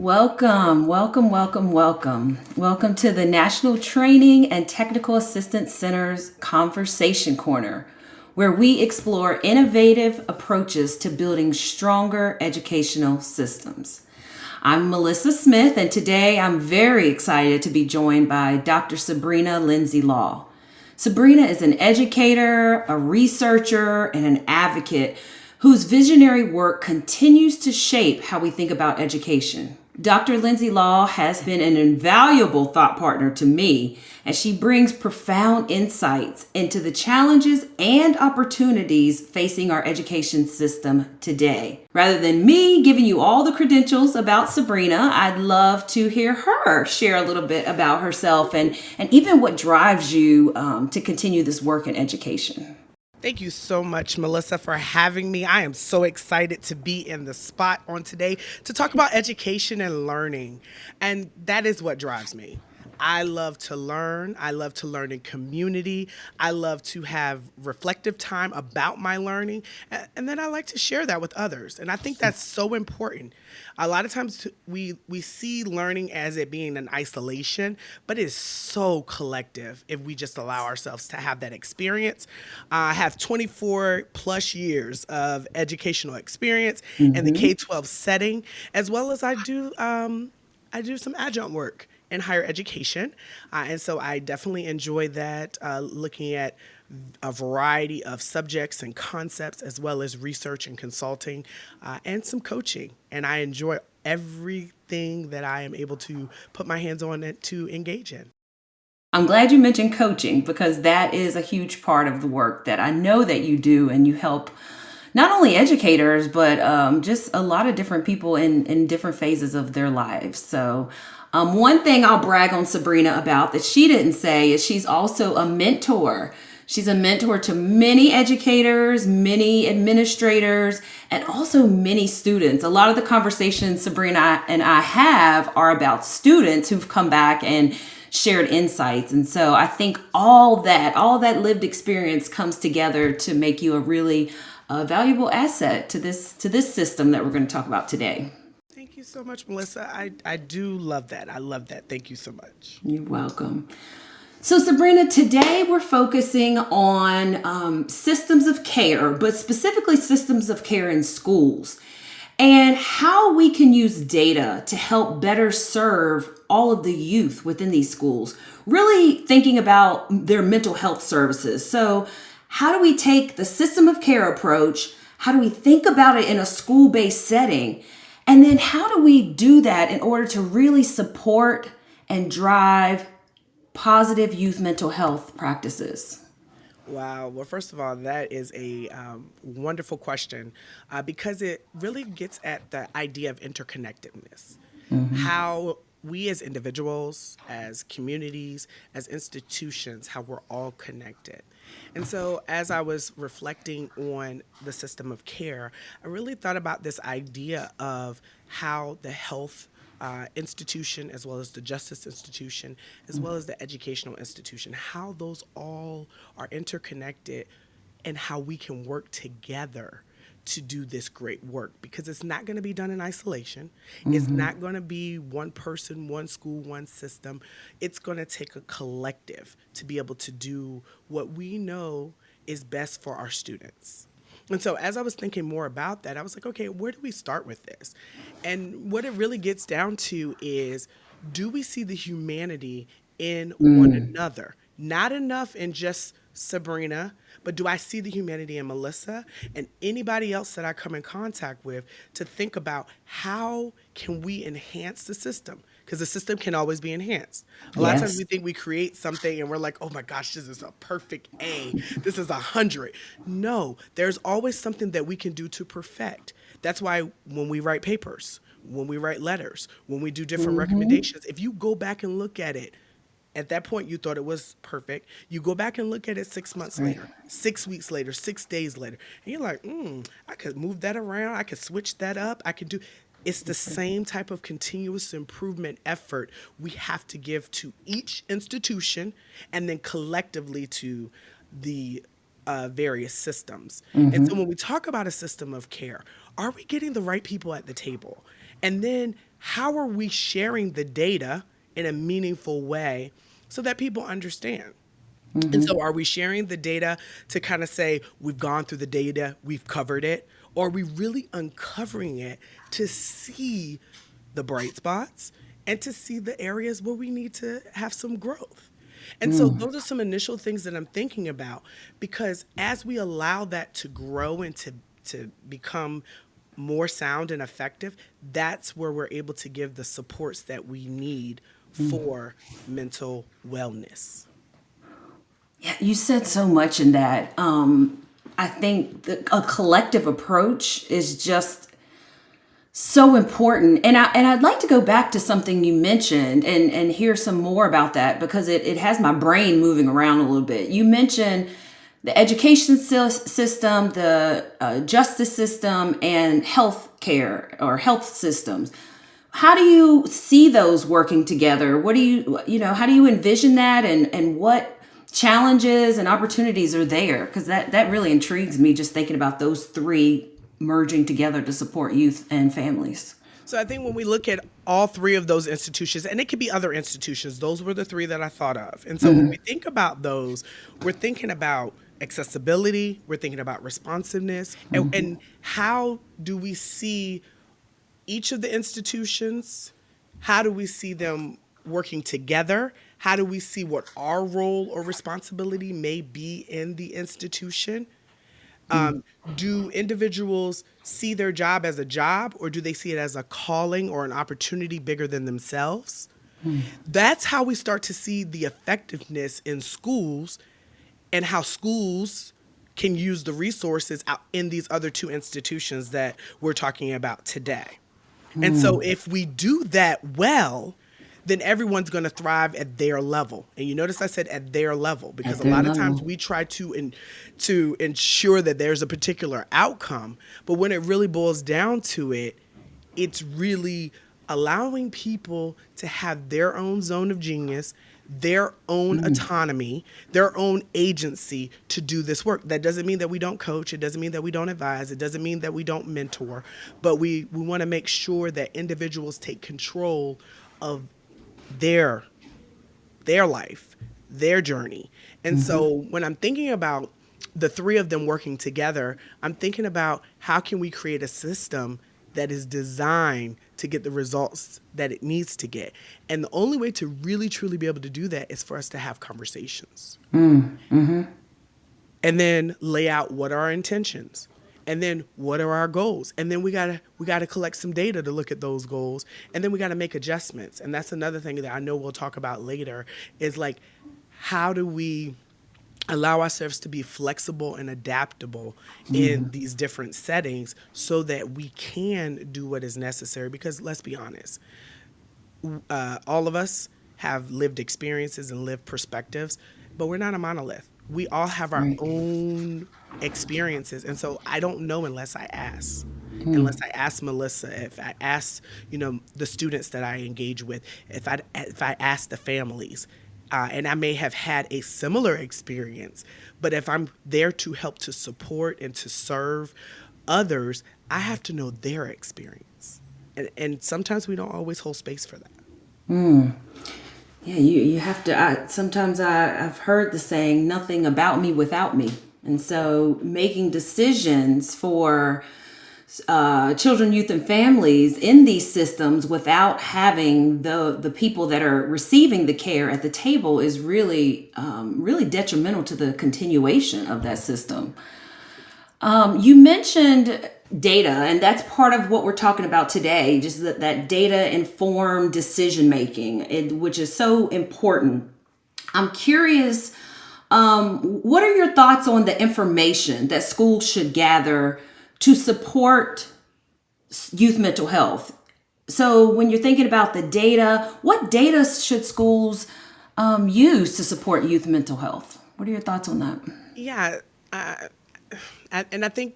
Welcome, welcome, welcome, welcome. Welcome to the National Training and Technical Assistance Center's Conversation Corner, where we explore innovative approaches to building stronger educational systems. I'm Melissa Smith, and today I'm very excited to be joined by Dr. Sebrina Lindsay-Law. Sebrina is an educator, a researcher, and an advocate whose visionary work continues to shape how we think about education. Dr. Lindsay-Law has been an invaluable thought partner to me as she brings profound insights into the challenges and opportunities facing our education system today. Rather than me giving you all the credentials about Sebrina, I'd love to hear her share a little bit about herself and even what drives you to continue this work in education. Thank you so much, Melissa, for having me. I am so excited to be in the spot on today to talk about education and learning. And that is what drives me. I love to learn. I love to learn in community. I love to have reflective time about my learning. And then I like to share that with others. And I think that's so important. A lot of times we see learning as it being an isolation, but it is so collective if we just allow ourselves to have that experience. I have 24 plus years of educational experience in the K-12 setting, as well as I do some adjunct work in higher education. And so I definitely enjoy that, looking at a variety of subjects and concepts, as well as research and consulting, and some coaching. And I enjoy everything that I am able to put my hands on it to engage in. I'm glad you mentioned coaching because that is a huge part of the work that I know that you do, and you help not only educators, but just a lot of different people in different phases of their lives. So, one thing I'll brag on Sebrina about that she didn't say is she's also a mentor. She's a mentor to many educators, many administrators, and also many students. A lot of the conversations Sebrina and I have are about students who've come back and shared insights. And so I think all that lived experience comes together to make you a really valuable asset to this system that we're going to talk about today. Thank you so much, Melissa. I do love that. I love that. Thank you so much. You're welcome. So, Sabrina, today we're focusing on systems of care, but specifically systems of care in schools and how we can use data to help better serve all of the youth within these schools, really thinking about their mental health services. So, how do we take the system of care approach? How do we think about it in a school-based setting? And then how do we do that in order to really support and drive positive youth mental health practices? Wow. Well, first of all, that is a wonderful question, because it really gets at the idea of interconnectedness. How we as individuals, as communities, as institutions, how we're all connected. And so, as I was reflecting on the system of care, I really thought about this idea of how the health institution, as well as the justice institution, as well as the educational institution, how those all are interconnected and how we can work together to do this great work, because it's not going to be done in isolation. It's not going to be one person, one school, one system. It's going to take a collective to be able to do what we know is best for our students. And so, as I was thinking more about that, I was like, okay, where do we start with this? And what it really gets down to is, do we see the humanity in one another? Not enough in just Sabrina, but do I see the humanity in Melissa and anybody else that I come in contact with, to think about how can we enhance the system? Because the system can always be enhanced. A lot of times Yes. we think we create something and we're like, oh my gosh, this is a perfect A. This is 100. No, there's always something that we can do to perfect. That's why when we write papers, when we write letters, when we do different recommendations, if you go back and look at it, at that point you thought it was perfect. You go back and look at it 6 months Right. later, 6 weeks later, 6 days later, and you're like, I could move that around. I could switch that up. I could do. It's the same type of continuous improvement effort we have to give to each institution and then collectively to the various systems. And so when we talk about a system of care, are we getting the right people at the table? And then how are we sharing the data in a meaningful way so that people understand? And so, are we sharing the data to kind of say, we've gone through the data, we've covered it? Or are we really uncovering it to see the bright spots and to see the areas where we need to have some growth? And so, those are some initial things that I'm thinking about, because as we allow that to grow and to become more sound and effective, that's where we're able to give the supports that we need for mental wellness. Yeah, you said so much in that. I think a collective approach is just so important. And I'd like to go back to something you mentioned and hear some more about that, because it has my brain moving around a little bit. You mentioned the education system, the justice system, and health care or health systems. How do you see those working together? What do how do you envision that, and what challenges and opportunities are there? Because that really intrigues me, just thinking about those three merging together to support youth and families. So I think when we look at all three of those institutions, and it could be other institutions, those were the three that I thought of. And so when we think about those, we're thinking about accessibility, we're thinking about responsiveness, and how do we see each of the institutions? How do we see them working together? How do we see what our role or responsibility may be in the institution? Do individuals see their job as a job, or do they see it as a calling or an opportunity bigger than themselves? That's how we start to see the effectiveness in schools and how schools can use the resources out in these other two institutions that we're talking about today. And so if we do that well, then everyone's going to thrive at their level. And you notice I said at their level, because At a their lot of times level. we try to ensure that there's a particular outcome, but when it really boils down to it, it's really allowing people to have their own zone of genius, their own autonomy, their own agency to do this work. That doesn't mean that we don't coach. It doesn't mean that we don't advise. It doesn't mean that we don't mentor. But we want to make sure that individuals take control of their their life, their journey. And so when I'm thinking about the three of them working together, I'm thinking about how can we create a system that is designed to get the results that it needs to get. And the only way to really truly be able to do that is for us to have conversations. And then lay out what are our intentions, and then what are our goals, and then we gotta collect some data to look at those goals, and then we gotta make adjustments. And that's another thing that I know we'll talk about later, is like, how do we allow ourselves to be flexible and adaptable in these different settings so that we can do what is necessary? Because let's be honest, all of us have lived experiences and lived perspectives, but we're not a monolith. We all have our Right. own experiences. And so I don't know unless I ask. Unless I ask Melissa, if I ask, the students that I engage with, if I ask the families, and I may have had a similar experience, but if I'm there to help to support and to serve others, I have to know their experience. And sometimes we don't always hold space for that. Yeah, you have to. Sometimes I've heard the saying, "Nothing about me without me," and so making decisions for children, youth, and families in these systems without having the people that are receiving the care at the table is really detrimental to the continuation of that system. You mentioned data, and that's part of what we're talking about today, just that data informed decision making, which is so important. I'm curious, what are your thoughts on the information that schools should gather to support youth mental health? So, when you're thinking about the data, what data should schools use to support youth mental health? What are your thoughts on that? Yeah. Uh, and I think,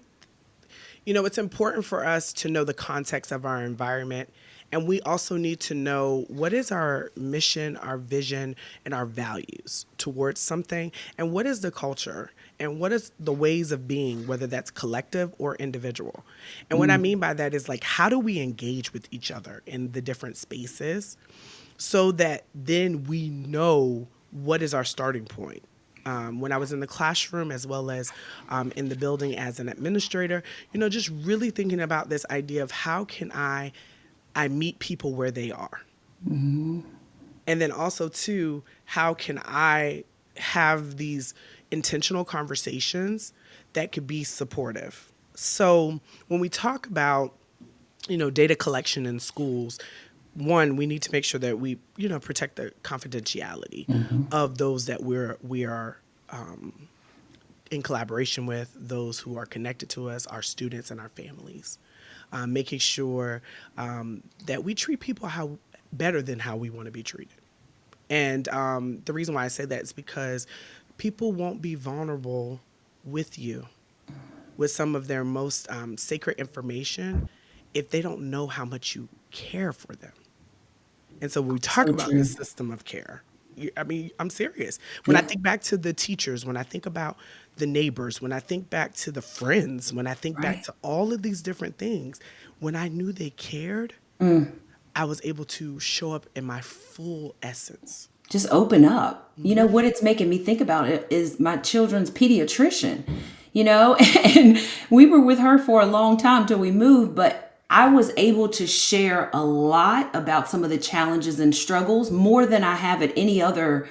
it's important for us to know the context of our environment And we also need to know what is our mission, our vision, and our values towards something, and what is the culture, and what is the ways of being, whether that's collective or individual. And what I mean by that is like, how do we engage with each other in the different spaces so that then we know what is our starting point. When I was in the classroom as well as in the building as an administrator, just really thinking about this idea of how can I meet people where they are. And then also too, how can I have these intentional conversations that could be supportive? So when we talk about data collection in schools, one, we need to make sure that we protect the confidentiality of those that we are in collaboration with, those who are connected to us, our students and our families. Making sure that we treat people how better than how we want to be treated. And the reason why I say that is because people won't be vulnerable with you with some of their most sacred information if they don't know how much you care for them. And so when we talk So about this true. system of care, I mean, I'm serious. When I Yeah. think back to the teachers, when I think about the neighbors, when I think back to the friends, when I think back Right. to all of these different things, when I knew they cared, I was able to show up in my full essence. Just open up. You know Hmm. what it's making me think about it is my children's pediatrician, you know, and we were with her for a long time till we moved, but I was able to share a lot about some of the challenges and struggles more than I have at any other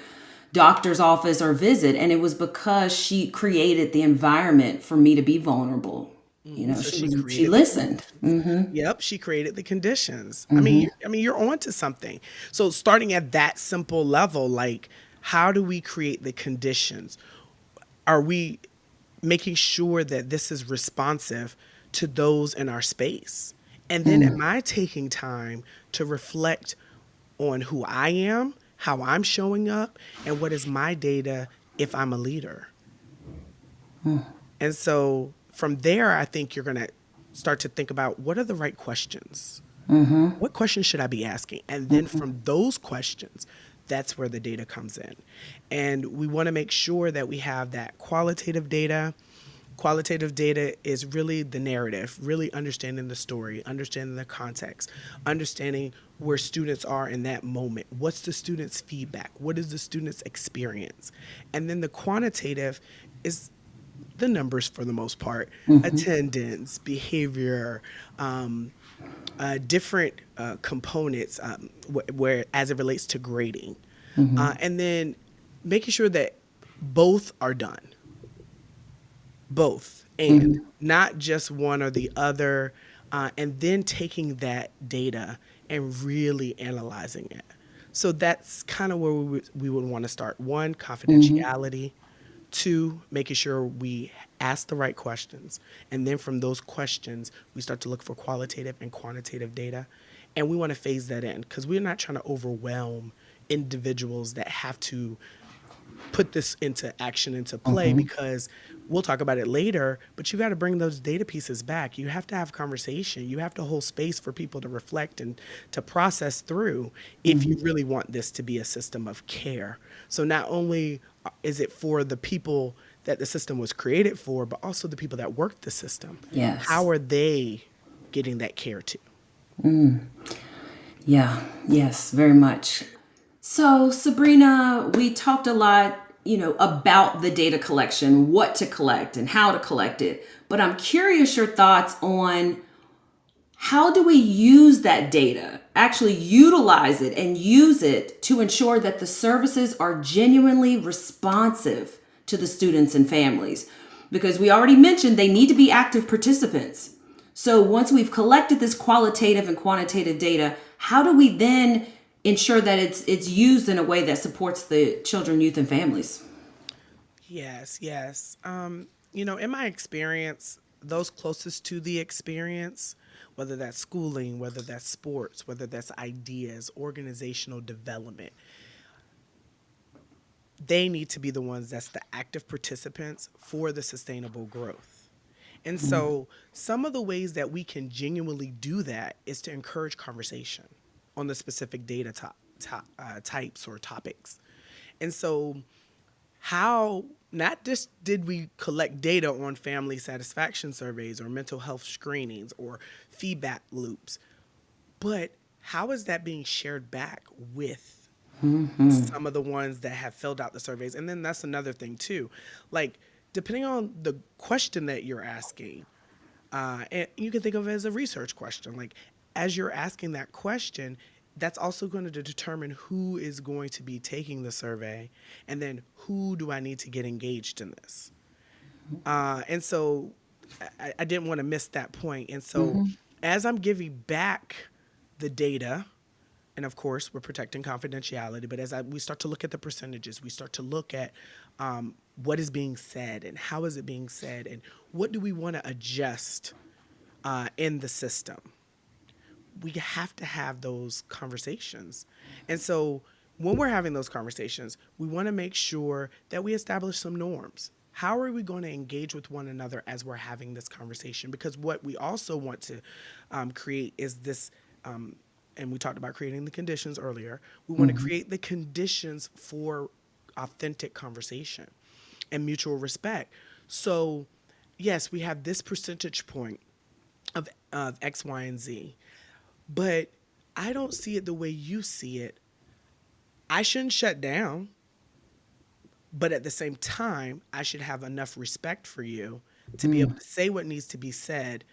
doctor's office or visit. And it was because she created the environment for me to be vulnerable. You know, So she she was, she created the listened. conditions. Yep, she created the conditions. I mean, you're onto something. So starting at that simple level, like how do we create the conditions? Are we making sure that this is responsive to those in our space? And then am I taking time to reflect on who I am, how I'm showing up, and what is my data if I'm a leader? And so from there, I think you're going to start to think about what are the right questions? What questions should I be asking? And then from those questions, that's where the data comes in. And we want to make sure that we have that qualitative data. Qualitative data is really the narrative, really understanding the story, understanding the context, understanding where students are in that moment. What's the student's feedback? What is the student's experience? And then the quantitative is the numbers for the most part, attendance, behavior, different components where as it relates to grading, and then making sure that both are done, both, and not just one or the other, and then taking that data and really analyzing it. So that's kind of where we would want to start. One, confidentiality. Two, making sure we ask the right questions. And then from those questions, we start to look for qualitative and quantitative data. And we want to phase that in because we're not trying to overwhelm individuals that have to put this into action, into play, because we'll talk about it later, but you got to bring those data pieces back. You have to have conversation. You have to hold space for people to reflect and to process through if you really want this to be a system of care. So not only is it for the people that the system was created for, but also the people that work the system. Yes. How are they getting that care too? Yeah, yes, very much. So, Sabrina, we talked a lot, you know, about the data collection, what to collect and how to collect it. But I'm curious your thoughts on how do we use that data, actually utilize it and use it to ensure that the services are genuinely responsive to the students and families? Because we already mentioned they need to be active participants. So once we've collected this qualitative and quantitative data, how do we then ensure that it's used in a way that supports the children, youth, and families? Yes, yes. In my experience, those closest to the experience, whether that's schooling, whether that's sports, whether that's ideas, organizational development, they need to be the ones that's the active participants for the sustainable growth. And so some of the ways that we can genuinely do that is to encourage conversation on the specific data types or topics. And so how not just did we collect data on family satisfaction surveys or mental health screenings or feedback loops, but how is that being shared back with some of the ones that have filled out the surveys? And then that's another thing too. Like, depending on the question that you're asking, and you can think of it as a research question. Like, as you're asking that question, that's also going to determine who is going to be taking the survey, and then who do I need to get engaged in this. And so I didn't want to miss that point. And so as I'm giving back the data, and of course we're protecting confidentiality, but we start to look at the percentages, we start to look at what is being said and how is it being said, and what do we want to adjust in the system. We have to have those conversations. And so when we're having those conversations, we want to make sure that we establish some norms. How are we going to engage with one another as we're having this conversation? Because what we also want to create is this, and we talked about creating the conditions earlier. We want to create the conditions for authentic conversation and mutual respect. So, yes, we have this percentage point of X, Y, and Z, but I don't see it the way you see it. I shouldn't shut down, but at the same time, I should have enough respect for you to be able to say what needs to be said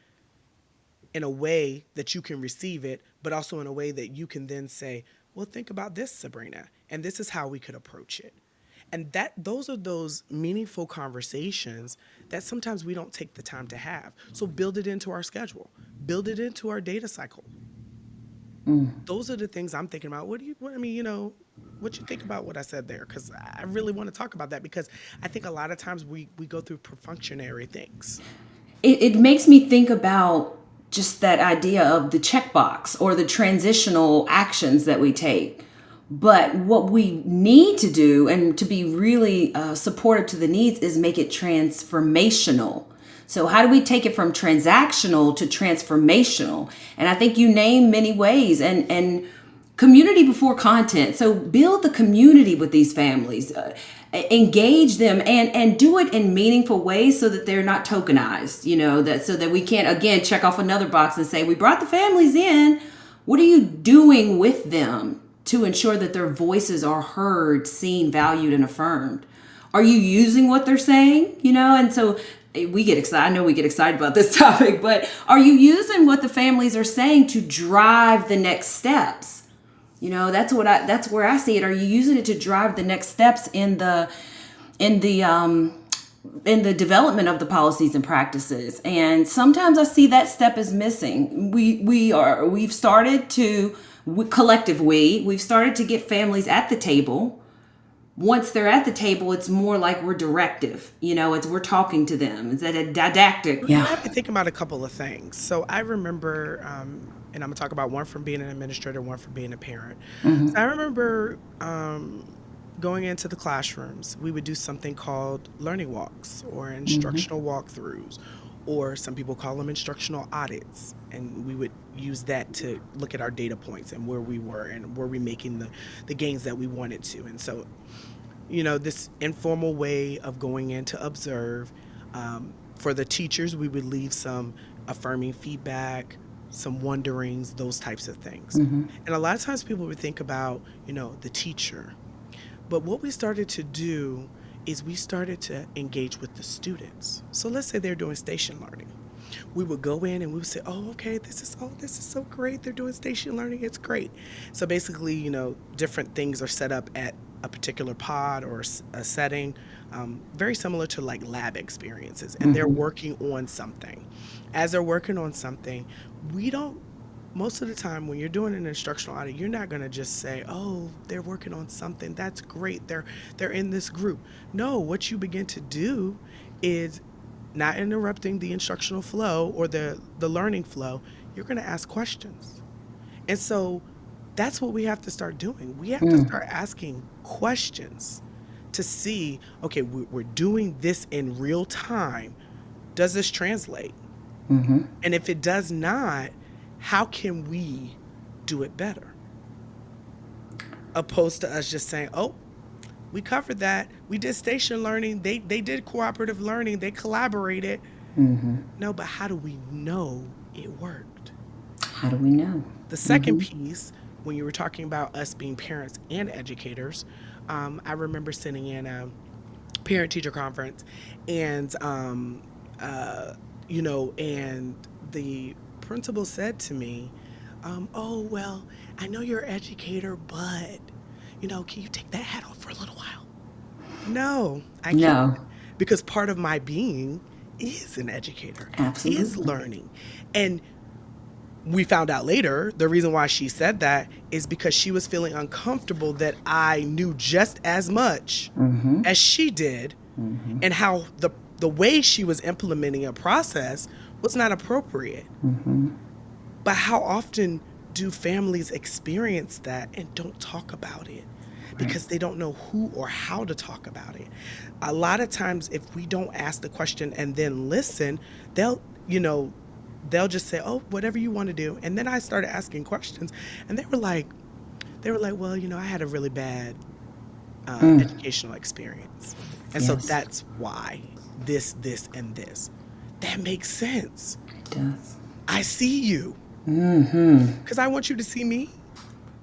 in a way that you can receive it, but also in a way that you can then say, well, think about this, Sebrina, and this is how we could approach it. And those are those meaningful conversations that sometimes we don't take the time to have. So build it into our schedule, build it into our data cycle. Those are the things I'm thinking about. What you think about what I said there? Because I really want to talk about that, because I think a lot of times we go through perfunctionary things. It makes me think about just that idea of the checkbox or the transitional actions that we take. But what we need to do, and to be really supportive to the needs, is make it transformational. So how do we take it from transactional to transformational? And I think you name many ways, and community before content. So build the community with these families, engage them, and do it in meaningful ways so that they're not tokenized, that so that we can't again check off another box and say we brought the families in. What are you doing with them to ensure that their voices are heard, seen, valued, and affirmed? Are you using what they're saying? And so we get excited. I know we get excited about this topic, but are you using what the families are saying to drive the next steps? That's where I see it. Are you using it to drive the next steps in the development of the policies and practices? And sometimes I see that step is missing. We've started to we've started to get families at the table. Once they're at the table, it's more like we're directive. It's we're talking to them. It's a didactic. You have to think about a couple of things. So I remember, and I'm going to talk about one from being an administrator, one from being a parent. So I remember going into the classrooms, we would do something called learning walks or instructional walkthroughs, or some people call them instructional audits. And we would use that to look at our data points and where we were and were we making the gains that we wanted to. And so, this informal way of going in to observe. For the teachers, we would leave some affirming feedback, some wonderings, those types of things. And a lot of times people would think about, the teacher. But what we started to do is we started to engage with the students. So let's say they're doing station learning. We would go in and we would say, oh, okay, this is so great. They're doing station learning. It's great. So basically, different things are set up at a particular pod or a setting, very similar to like lab experiences. And they're working on something. As they're working on something, most of the time when you're doing an instructional audit, you're not going to just say, oh, they're working on something. That's great. They're in this group. No, what you begin to do is not interrupting the instructional flow or the learning flow. You're going to ask questions. And so that's what we have to start doing. We have to start asking questions to see, okay, we're doing this in real time. Does this translate? And if it does not, how can we do it better? Opposed to us just saying, oh, we covered that. We did station learning. They did cooperative learning. They collaborated. No, but how do we know it worked? How do we know? The second piece, when you were talking about us being parents and educators, I remember sitting in a parent teacher conference, and uh, and the principal said to me, "Oh well, I know you're an educator, but can you take that hat off for a little while?" No, I can't, No, because part of my being is an educator, is absolutely. learning, and we found out later the reason why she said that is because she was feeling uncomfortable that I knew just as much as she did, and how the way she was implementing a process was not appropriate. But how often do families experience that and don't talk about it Right. because they don't know who or how to talk about it? A lot of times, if we don't ask the question and then listen, they'll, you know, they'll just say, "Oh, whatever you want to do." And then I started asking questions, and they were like, "Well, I had a really bad educational experience, and so Yes, that's why this, and this." That makes sense. it does. I see you because I want you to see me.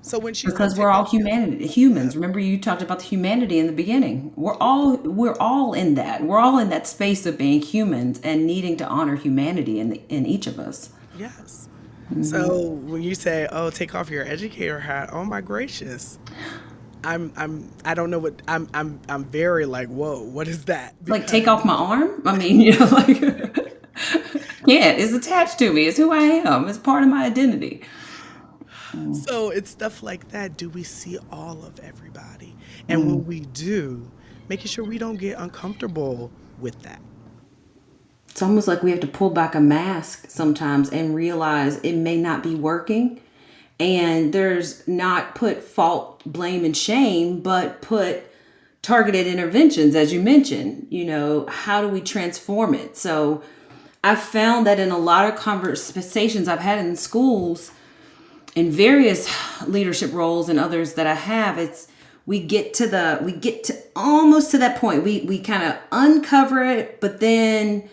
So when she said, Because we're "Take all off your," yeah, humans. Remember, you talked about the humanity in the beginning. We're all in that. We're all in that space of being humans and needing to honor humanity in each of us. yes. So when you say, "Oh, take off your educator hat," oh my gracious, I don't know what I'm very like, whoa, what is that? Like, Because take off my arm. I mean, like, yeah, it's attached to me. It's who I am. It's part of my identity. so it's stuff like that. Do we see all of everybody? And when we do, making sure we don't get uncomfortable with that. It's almost like we have to pull back a mask sometimes and realize it may not be working. And there's not put fault, blame, and shame, but put targeted interventions, as you mentioned. How do we transform it? So I've found that in a lot of conversations I've had in schools, in various leadership roles and others that I have, we get to almost to that point. We kind of uncover it, but then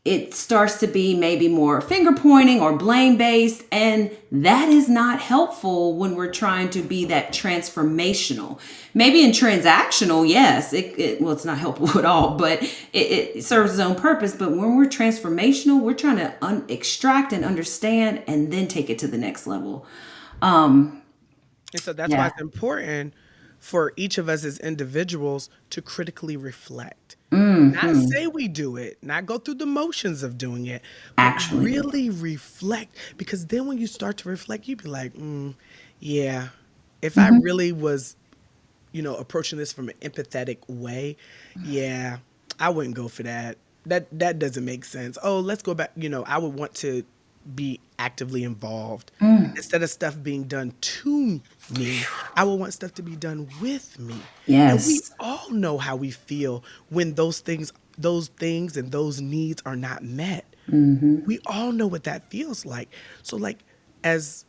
it starts to be maybe more finger pointing or blame based, and that is not helpful when we're trying to be that transformational. Maybe in transactional, yes, well, it's not helpful at all, but it serves its own purpose. But when we're transformational, we're trying to extract and understand and then take it to the next level. And so that's why Yeah. it's important for each of us as individuals to critically reflect. Not say we do it, not go through the motions of doing it, but Actually do it. really reflect. Because then when you start to reflect, you'd be like, yeah, if I really was, approaching this from an empathetic way, yeah, I wouldn't go for that. That doesn't make sense. Oh, let's go back. I would want to be actively involved instead of stuff being done to me. I would want stuff to be done with me. And we Yes. all know how we feel when those things and those needs are not met. We all know what that feels like. So like, as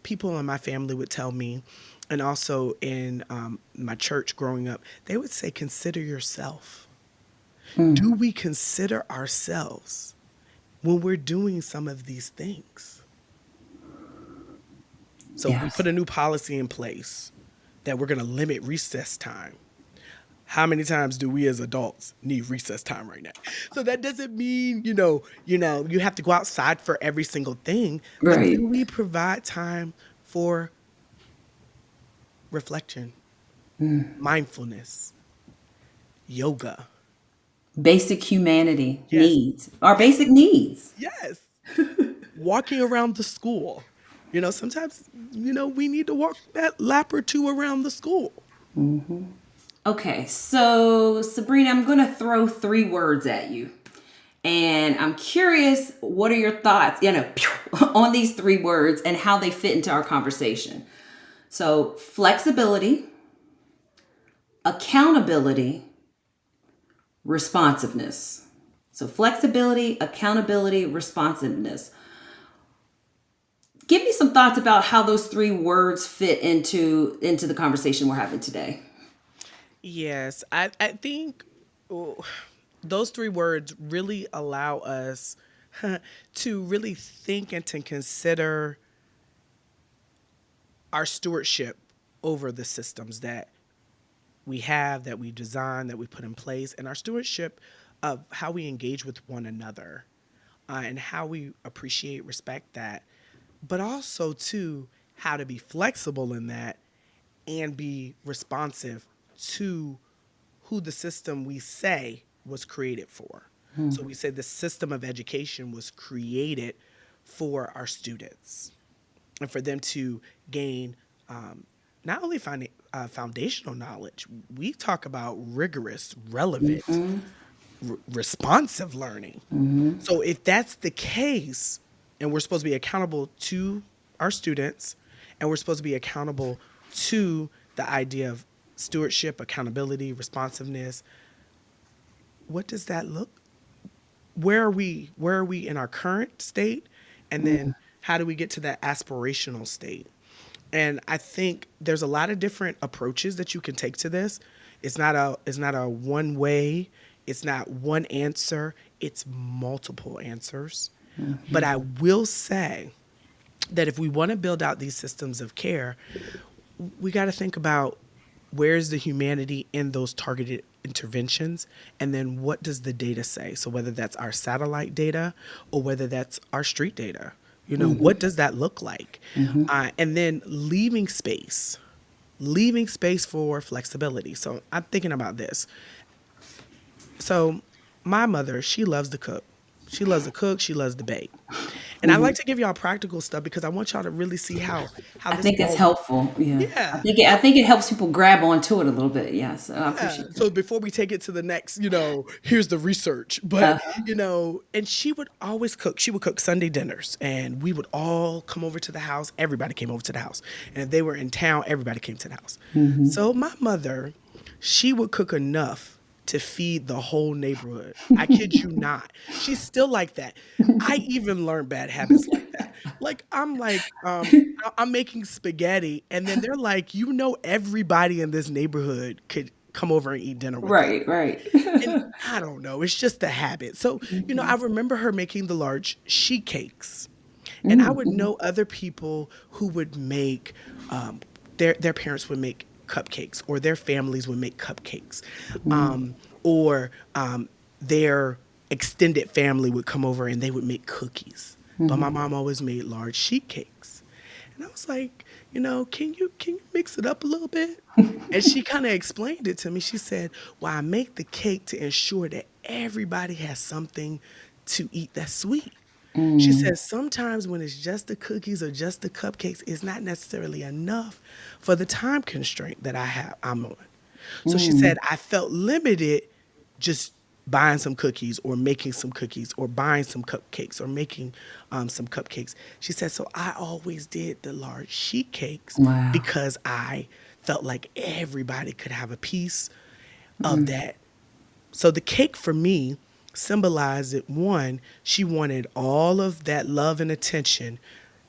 people in my family would tell me, and also in my church growing up, they would say, consider yourself. Do we consider ourselves when we're doing some of these things? So we Yes. put a new policy in place that we're going to limit recess time. How many times do we as adults need recess time right now? So that doesn't mean, you have to go outside for every single thing, but Right. do we provide time for reflection, mindfulness, yoga? Basic humanity Yes. needs. Our Yes. basic needs. Yes. Walking around the school. Sometimes, we need to walk that lap or two around the school. Okay, so Sabrina, I'm going to throw three words at you. And I'm curious, what are your thoughts, on these three words and how they fit into our conversation? So, flexibility, accountability, responsiveness. So flexibility, accountability, responsiveness. Give me some thoughts about how those three words fit into the conversation we're having today. Yes, I think oh, those three words really allow us to really think and to consider our stewardship over the systems that we have, that we design, that we put in place, and our stewardship of how we engage with one another, and how we appreciate, respect that, but also too how to be flexible in that and be responsive to who the system we say was created for. So we say the system of education was created for our students and for them to gain not only foundational knowledge, we talk about rigorous, relevant, responsive learning. So if that's the case, and we're supposed to be accountable to our students, and we're supposed to be accountable to the idea of stewardship, accountability, responsiveness, what does that look? Where are we? Where are we in our current state? And then how do we get to that aspirational state? And I think there's a lot of different approaches that you can take to this. It's not a one way, it's not one answer, it's multiple answers. But I will say that if we want to build out these systems of care, we got to think about where's the humanity in those targeted interventions, and then what does the data say? So whether that's our satellite data or whether that's our street data, what does that look like? And then leaving space for flexibility. So I'm thinking about this. So my mother, she loves to cook. She loves to cook. She loves to bake. And I like to give y'all practical stuff because I want y'all to really see how I this think it's all, helpful. Yeah. I yeah, think it, I think it helps people grab onto it a little bit. Yeah. So I yeah. appreciate that. So before we take it to the next, here's the research. But, and she would always cook. She would cook Sunday dinners and we would all come over to the house. Everybody came over to the house. And if they were in town, everybody came to the house. So my mother, she would cook enough to feed the whole neighborhood. I kid you not. She's still like that. I even learned bad habits like that. Like I'm making spaghetti and then they're like, everybody in this neighborhood could come over and eat dinner with us. Right. Right. And I don't know, it's just a habit. So, I remember her making the large sheet cakes. And I would know other people who would make their parents would make cupcakes, or their families would make cupcakes, or their extended family would come over and they would make cookies. But my mom always made large sheet cakes, and I was like, can you mix it up a little bit? And she kind of explained it to me. She said, "Well, I make the cake to ensure that everybody has something to eat that's sweet." She says sometimes when it's just the cookies or just the cupcakes, it's not necessarily enough for the time constraint that I'm on. So she said I felt limited just buying some cookies or making some cookies or buying some cupcakes or making some cupcakes. She said, so I always did the large sheet cakes Wow. because I felt like everybody could have a piece of that. So the cake for me symbolized that, one, she wanted all of that love and attention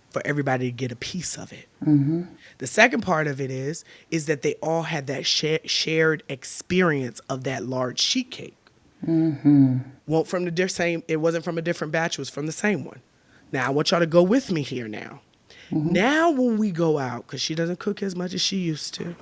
for everybody to get a piece of it. The second part of it is that they all had that shared experience of that large sheet cake. Won't from the same. It wasn't from a different batch. It was from the same one. Now I want y'all to go with me here. Now when we go out, because she doesn't cook as much as she used to,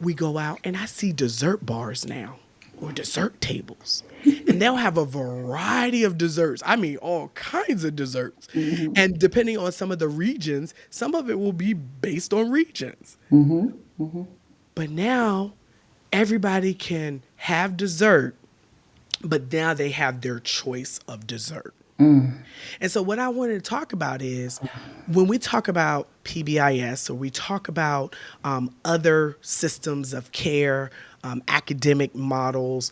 we go out and I see dessert bars now, or dessert tables. And they'll have a variety of desserts. I mean, all kinds of desserts. And depending on some of the regions, some of it will be based on regions. But now everybody can have dessert, but now they have their choice of dessert. And so what I wanted to talk about is when we talk about PBIS, or we talk about other systems of care, academic models,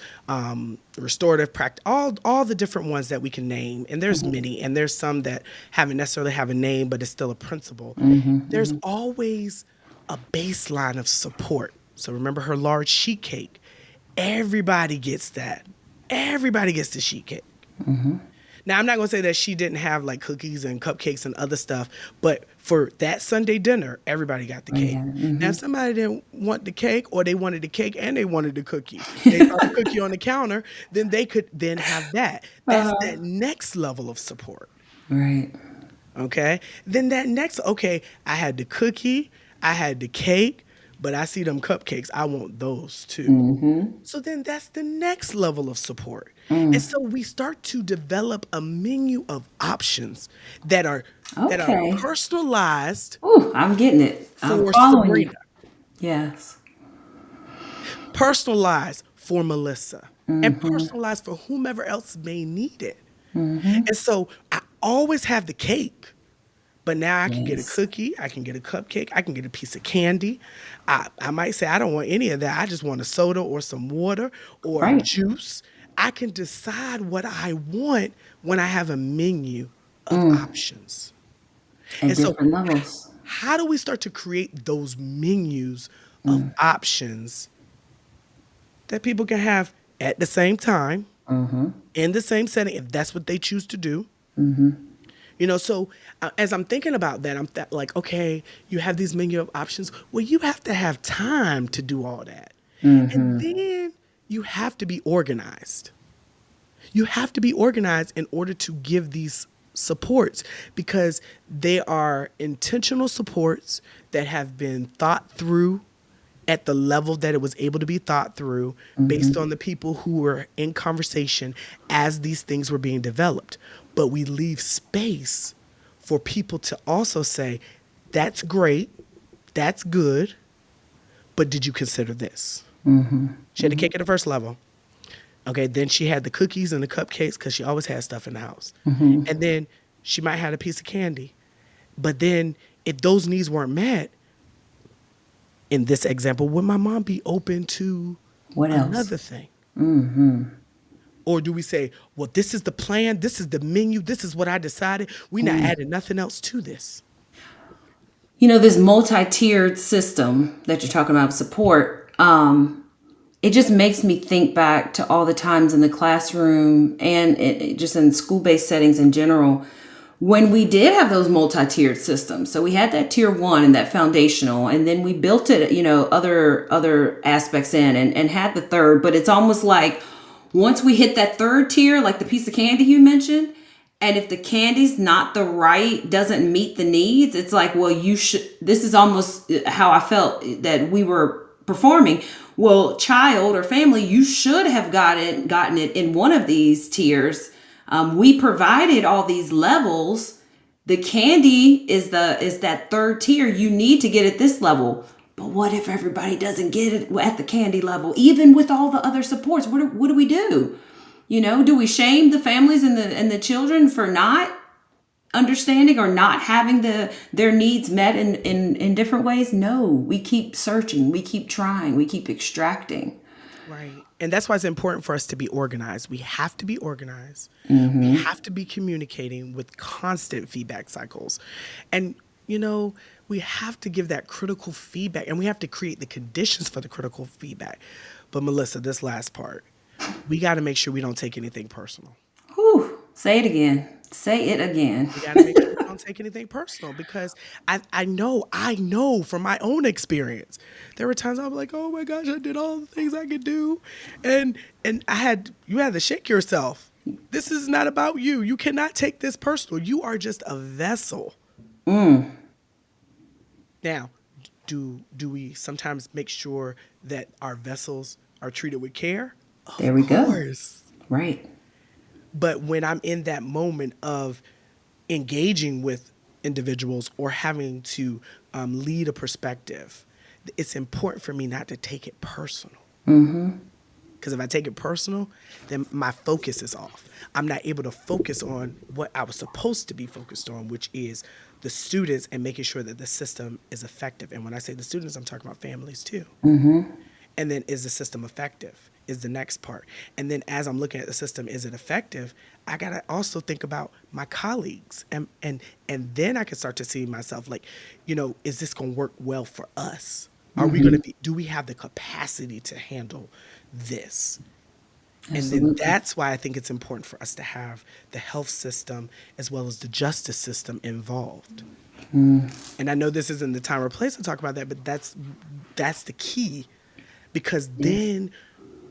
restorative practice, all the different ones that we can name, and there's many, and there's some that haven't necessarily have a name, but it's still a principle. There's always a baseline of support. So remember her large sheet cake. Everybody gets that. everybody gets the sheet cake. Now, I'm not going to say that she didn't have like cookies and cupcakes and other stuff, but for that Sunday dinner, everybody got the cake. Now, if somebody didn't want the cake, or they wanted the cake and they wanted the cookie, they saw the cookie on the counter, then they could then have that. That's that next level of support. Right. Okay. Then that next, okay, I had the cookie, I had the cake, but I see them cupcakes. I want those too. So then that's the next level of support. And so we start to develop a menu of options that are Okay. personalized Ooh, I'm getting it. I'm for following you. Sebrina, Yes. personalized for Melissa, and personalized for whomever else may need it. And so I always have the cake. But now I can get a Yes. cookie, I can get a cupcake, I can get a piece of candy. I might say I don't want any of that. I just want a soda or some water or a Right. juice. I can decide what I want when I have a menu of options. At And so, different levels. how do we start to create those menus of options that people can have at the same time, in the same setting, if that's what they choose to do? So as I'm thinking about that, like, okay, you have these menu of options. Well, you have to have time to do all that. And then you have to be organized. You have to be organized in order to give these supports, because they are intentional supports that have been thought through at the level that it was able to be thought through, based on the people who were in conversation as these things were being developed. But we leave space for people to also say, that's great, that's good, but did you consider this? She had the cake at the first level. Okay, then she had the cookies and the cupcakes, because she always had stuff in the house. And then she might have a piece of candy. But then if those needs weren't met, in this example, would my mom be open to What else? another thing? Or do we say, well, this is the plan, this is the menu, this is what I decided, we're not adding nothing else to this? This multi-tiered system that you're talking about, support, it just makes me think back to all the times in the classroom and just in school-based settings in general, when we did have those multi-tiered systems. So we had that tier one and that foundational, and then we built it, other aspects in, and had the third. But it's almost like once we hit that third tier, like the piece of candy you mentioned, and if the candy's not doesn't meet the needs, it's like, well, this is almost how I felt that we were performing. Well, child or family, you should have gotten it in one of these tiers. We provided all these levels. The candy is that third tier. You need to get at this level. But what if everybody doesn't get it at the candy level, even with all the other supports? What do we do? Do we shame the families and the children for not understanding or not having their needs met in different ways? No, we keep searching, we keep trying, we keep extracting. Right. And that's why it's important for us to be organized. We have to be organized. We have to be communicating with constant feedback cycles. And, we have to give that critical feedback, and we have to create the conditions for the critical feedback. But Melissa, this last part, we got to make sure we don't take anything personal. Whew, say it again. Say it again. We got to make sure we don't take anything personal, because I know from my own experience, there were times I'm like, oh my gosh, I did all the things I could do. And you had to shake yourself. This is not about you. You cannot take this personal. You are just a vessel. Now, do we sometimes make sure that our vessels are treated with care? There we go. Of course. Right. But when I'm in that moment of engaging with individuals or having to lead a perspective, it's important for me not to take it personal. Because if I take it personal, then my focus is off. I'm not able to focus on what I was supposed to be focused on, which is the students and making sure that the system is effective. And when I say the students, I'm talking about families too. And then, is the system effective? Is the next part. And then as I'm looking at the system, is it effective? I got to also think about my colleagues. And then I can start to see myself like, is this going to work well for us? Are we going to do we have the capacity to handle this? And then Absolutely. that's why I think it's important for us to have the health system as well as the justice system involved. And I know this isn't the time or place to talk about that, but that's the key. Because then,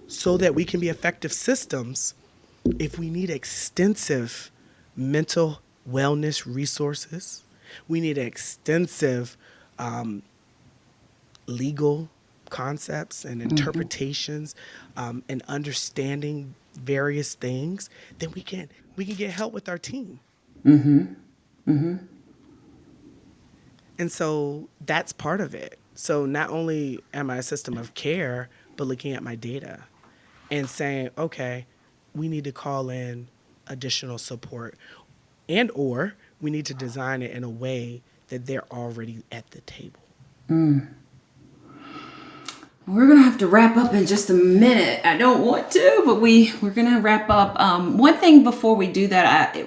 so that we can be effective systems, if we need extensive mental wellness resources, we need extensive legal concepts and interpretations, and understanding various things, then we can get help with our team. And so that's part of it. So not only am I a system of care, but looking at my data and saying, okay, we need to call in additional support, and or we need to design it in a way that they're already at the table. We're gonna have to wrap up in just a minute. I don't want to, but we're gonna wrap up. One thing before we do that,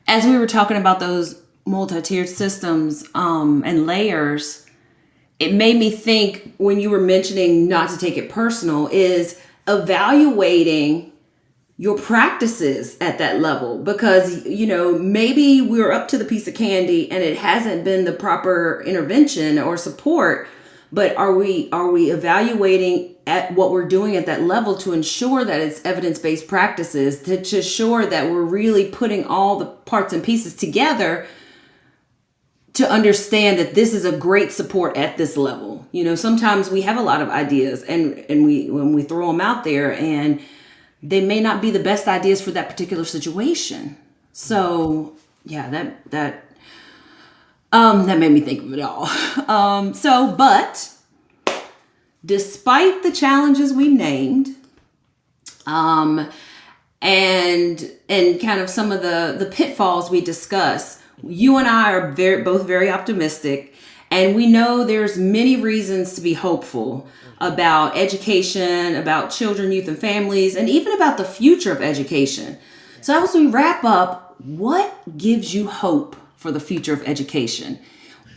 as we were talking about those multi-tiered systems and layers, it made me think when you were mentioning not to take it personal is evaluating your practices at that level, because maybe we're up to the piece of candy and it hasn't been the proper intervention or support, but are we evaluating at what we're doing at that level to ensure that it's evidence-based practices, to ensure that we're really putting all the parts and pieces together to understand that this is a great support at this level. Sometimes we have a lot of ideas and when we throw them out there, and they may not be the best ideas for that particular situation. So yeah, that made me think of it all. But despite the challenges we named, and kind of some of the pitfalls we discussed, you and I are both very optimistic, and we know there's many reasons to be hopeful about education, about children, youth, and families, and even about the future of education. So as we wrap up, what gives you hope for the future of education?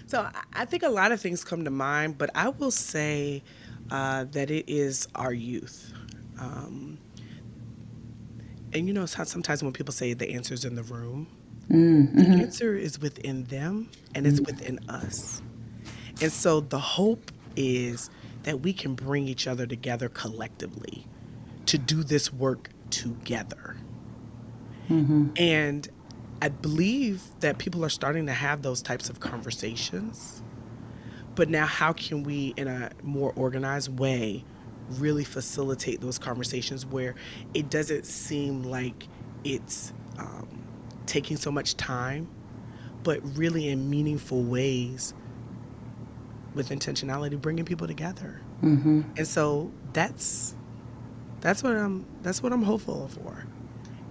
So I think a lot of things come to mind, but I will say that it is our youth. And sometimes when people say the answer's in the room, the answer is within them and it's within us. And so the hope is that we can bring each other together collectively to do this work together. And I believe that people are starting to have those types of conversations. But now, how can we, in a more organized way, really facilitate those conversations where it doesn't seem like it's taking so much time, but really in meaningful ways, with intentionality, bringing people together. And so that's what I'm hopeful for.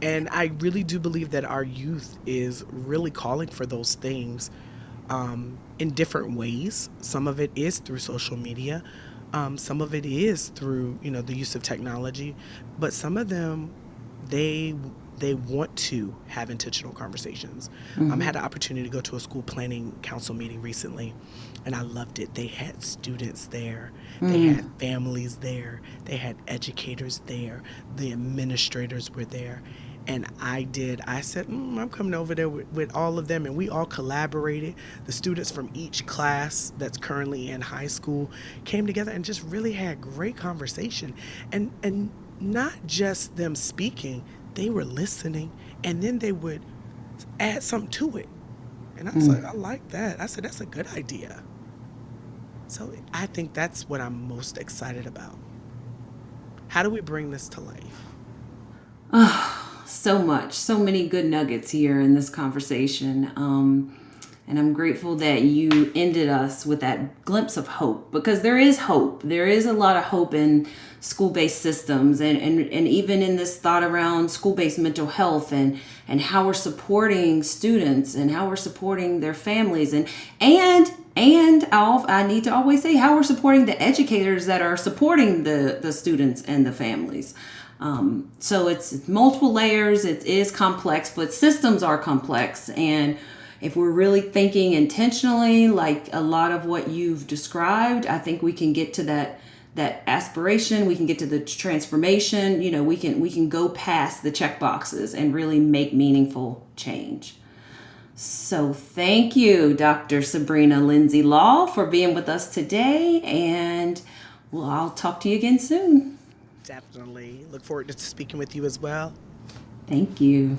And I really do believe that our youth is really calling for those things in different ways. Some of it is through social media. Some of it is through, the use of technology. But some of them, they want to have intentional conversations. I had the opportunity to go to a school planning council meeting recently, and I loved it. They had students there. They had families there. They had educators there. The administrators were there. And I said, I'm coming over there with all of them. And we all collaborated. The students from each class that's currently in high school came together and just really had great conversation. And not just them speaking, they were listening, and then they would add something to it. And I was like, I like that. I said, that's a good idea. So I think that's what I'm most excited about. How do we bring this to life? So much, so many good nuggets here in this conversation. And I'm grateful that you ended us with that glimpse of hope, because there is hope. There is a lot of hope in school-based systems, and even in this thought around school-based mental health and how we're supporting students and how we're supporting their families, and I need to always say how we're supporting the educators that are supporting the students and the families. So it's multiple layers. It is complex, but systems are complex. And if we're really thinking intentionally, like a lot of what you've described, I think we can get to that aspiration, we can get to the transformation. We can go past the check boxes and really make meaningful change. So thank you, Dr. Sebrina Lindsay-Law, for being with us today, and I'll talk to you again soon. Definitely. Look forward to speaking with you as well. Thank you.